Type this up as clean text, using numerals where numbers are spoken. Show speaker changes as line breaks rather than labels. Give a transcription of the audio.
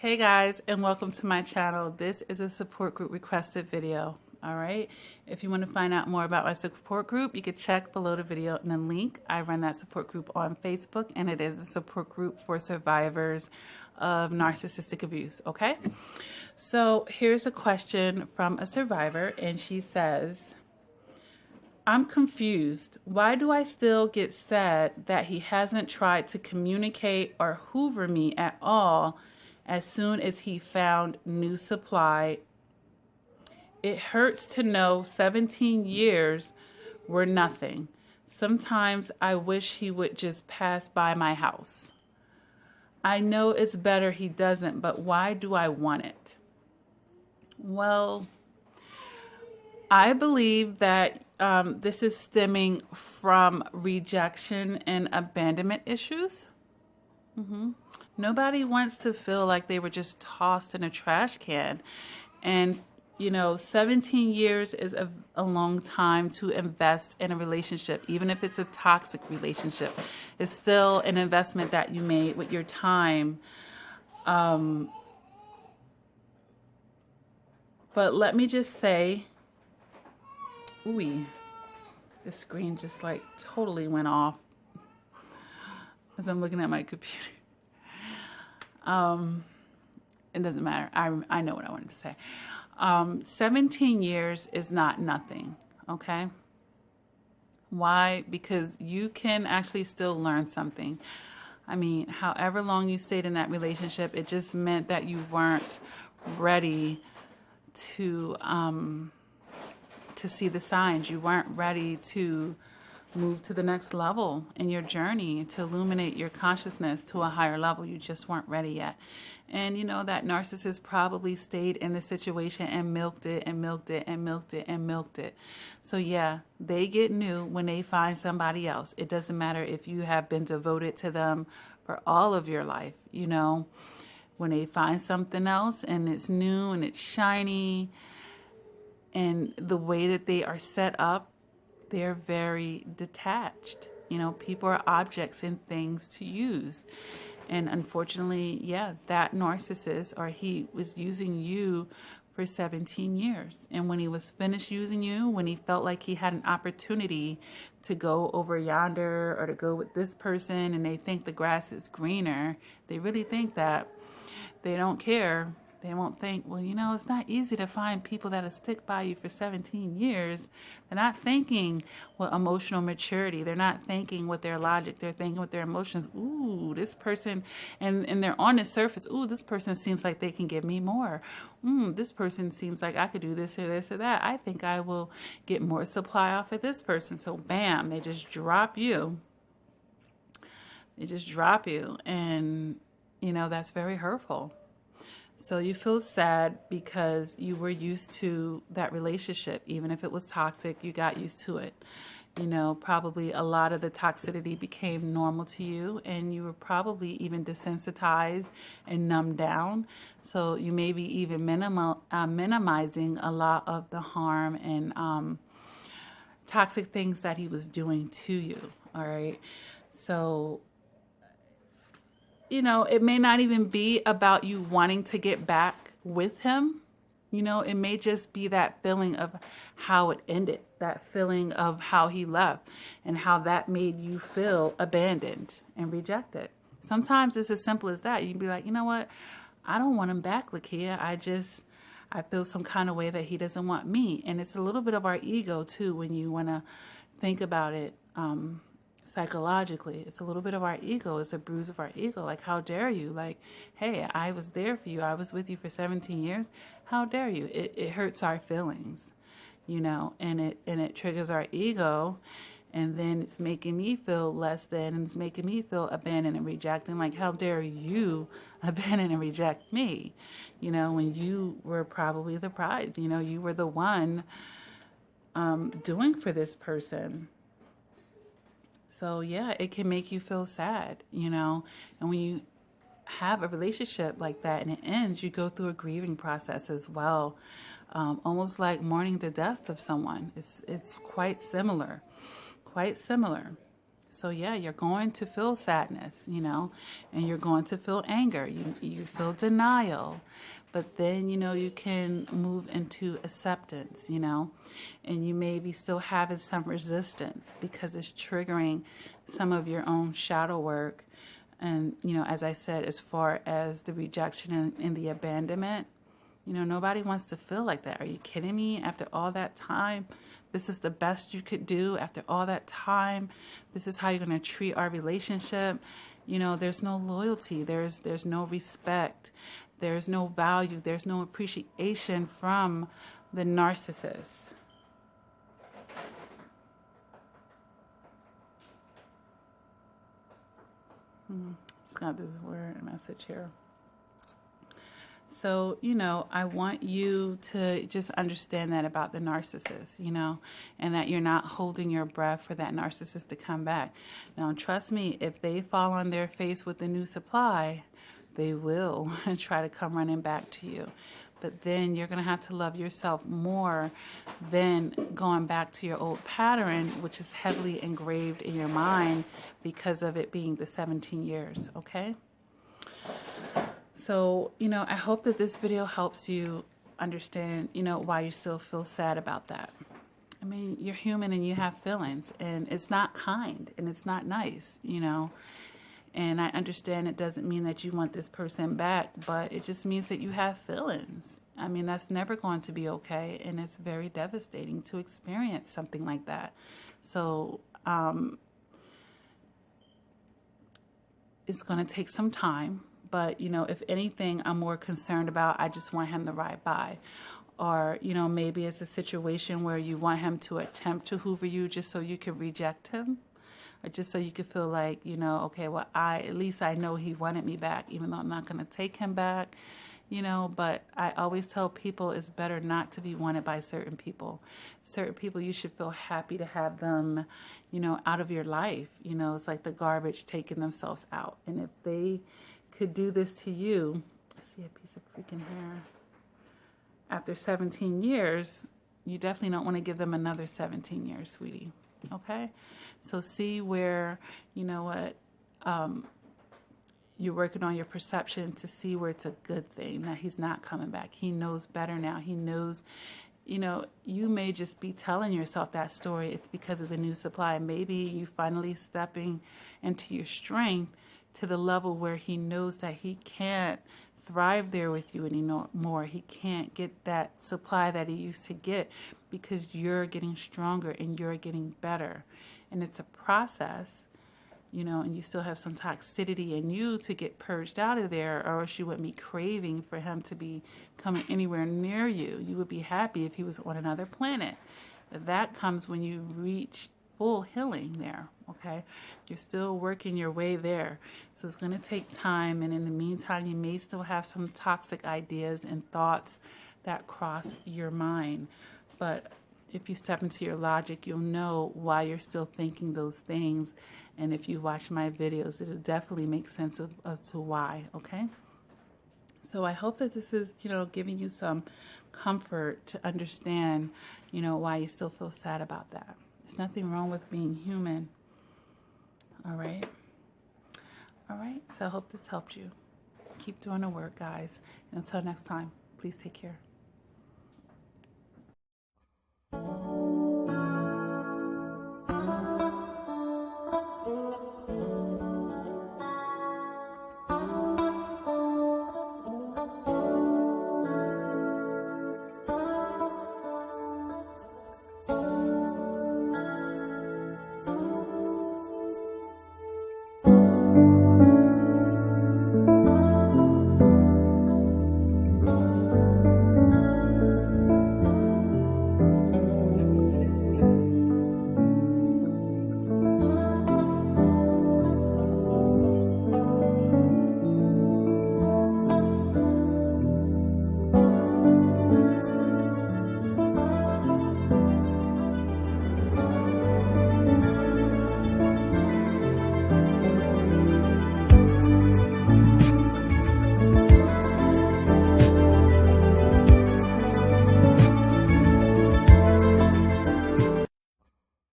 Hey guys, and welcome to my channel. This is a support group requested video. All right. If you want to find out more about my support group, you can check below the video in the link. I run that support group on Facebook, and it is a support group for survivors of narcissistic abuse. Okay. So here's a question from a survivor, and she says, I'm confused. Why do I still get sad that he hasn't tried to communicate or hoover me at all as soon as he found new supply? It hurts to know 17 years were nothing. Sometimes I wish he would just pass by my house. I know it's better he doesn't, but why do I want it? Well, I believe that this is stemming from rejection and abandonment issues. Nobody wants to feel like they were just tossed in a trash can. And, 17 years is a long time to invest in a relationship, even if it's a toxic relationship. It's still an investment that you made with your time. But let me just say, ooh, the screen just like totally went off as I'm looking at my computer. It doesn't matter. I know what I wanted to say. 17 years is not nothing, okay? Why? Because you can actually still learn something. I mean, however long you stayed in that relationship, it just meant that you weren't ready to see the signs. You weren't ready to move to the next level in your journey, to illuminate your consciousness to a higher level. You just weren't ready yet. And that narcissist probably stayed in the situation and milked it and milked it and milked it and milked it. So yeah, they get new when they find somebody else. It doesn't matter if you have been devoted to them for all of your life, when they find something else and it's new and it's shiny, and the way that they are set up, they're very detached. People are objects and things to use. And unfortunately, yeah, that narcissist, or he was using you for 17 years. And when he was finished using you, when he felt like he had an opportunity to go over yonder or to go with this person, and they think the grass is greener, they really think that. They don't care. They won't think, well, it's not easy to find people that'll stick by you for 17 years. They're not thinking with emotional maturity. They're not thinking with their logic. They're thinking with their emotions. Ooh, this person, and they're on the surface. Ooh, this person seems like they can give me more. This person seems like I could do this or this or that. I think I will get more supply off of this person. So bam, they just drop you. They just drop you. And, that's very hurtful. So you feel sad because you were used to that relationship. Even if it was toxic, you got used to it. Probably a lot of the toxicity became normal to you, and you were probably even desensitized and numbed down. So you may be even minimizing a lot of the harm and toxic things that he was doing to you. All right. So it may not even be about you wanting to get back with him. It may just be that feeling of how it ended, that feeling of how he left, and how that made you feel abandoned and rejected. Sometimes it's as simple as that. You can be like, you know what? I don't want him back, Lakia. I feel some kind of way that he doesn't want me. And it's a little bit of our ego, too, when you want to think about it psychologically. It's a little bit of our ego. It's a bruise of our ego. Like, how dare you? Like, hey, I was there for you. I was with you for 17 years. How dare you? It hurts our feelings, and it triggers our ego, and then it's making me feel less than, and it's making me feel abandoned and rejected. Like, how dare you abandon and reject me? When you were probably the prize. You were the one doing for this person. So yeah, it can make you feel sad, and when you have a relationship like that and it ends, you go through a grieving process as well, almost like mourning the death of someone. It's quite similar. So yeah, you're going to feel sadness, you know, and you're going to feel anger. You feel denial. But then, you know, you can move into acceptance, you know, and you may be still having some resistance because it's triggering some of your own shadow work. And, you know, as I said, as far as the rejection and the abandonment, you know, nobody wants to feel like that. Are you kidding me? After all that time, this is the best you could do. After all that time, this is how you're going to treat our relationship. You know, there's no loyalty. There's no respect. There's no value. There's no appreciation from the narcissist. Just got this weird message here. So, you know, I want you to just understand that about the narcissist, you know, and that you're not holding your breath for that narcissist to come back. Now, trust me, if they fall on their face with the new supply, they will try to come running back to you. But then you're going to have to love yourself more than going back to your old pattern, which is heavily engraved in your mind because of it being the 17 years, okay? So, you know, I hope that this video helps you understand, you know, why you still feel sad about that. I mean, you're human and you have feelings, and it's not kind and it's not nice, you know. And I understand it doesn't mean that you want this person back, but it just means that you have feelings. I mean, that's never going to be okay, and it's very devastating to experience something like that. So, it's going to take some time. But, you know, if anything, I'm more concerned about, I just want him to ride by. Or, you know, maybe it's a situation where you want him to attempt to hoover you just so you can reject him. Or just so you could feel like, you know, okay, well, at least I know he wanted me back, even though I'm not going to take him back, you know. But I always tell people it's better not to be wanted by certain people. Certain people, you should feel happy to have them, you know, out of your life. You know, it's like the garbage taking themselves out. And if they could do this to you, I see a piece of freaking hair, after 17 years, you definitely don't want to give them another 17 years, sweetie. Okay? So see where, you know what, you're working on your perception to see where it's a good thing, that he's not coming back. He knows better now. He knows, you know, you may just be telling yourself that story. It's because of the new supply. Maybe you finally stepping into your strength to the level where he knows that he can't thrive there with you anymore. He can't get that supply that he used to get because you're getting stronger and you're getting better. And it's a process, you know, and you still have some toxicity in you to get purged out of there, or else you wouldn't be craving for him to be coming anywhere near you. You would be happy if he was on another planet. That comes when you reach full healing there, okay? You're still working your way there. So it's going to take time, and in the meantime, you may still have some toxic ideas and thoughts that cross your mind. But if you step into your logic, you'll know why you're still thinking those things. And if you watch my videos, it'll definitely make sense as to why, okay? So I hope that this is, you know, giving you some comfort to understand, you know, why you still feel sad about that. There's nothing wrong with being human. All right? All right. So I hope this helped you. Keep doing the work, guys. And until next time, please take care.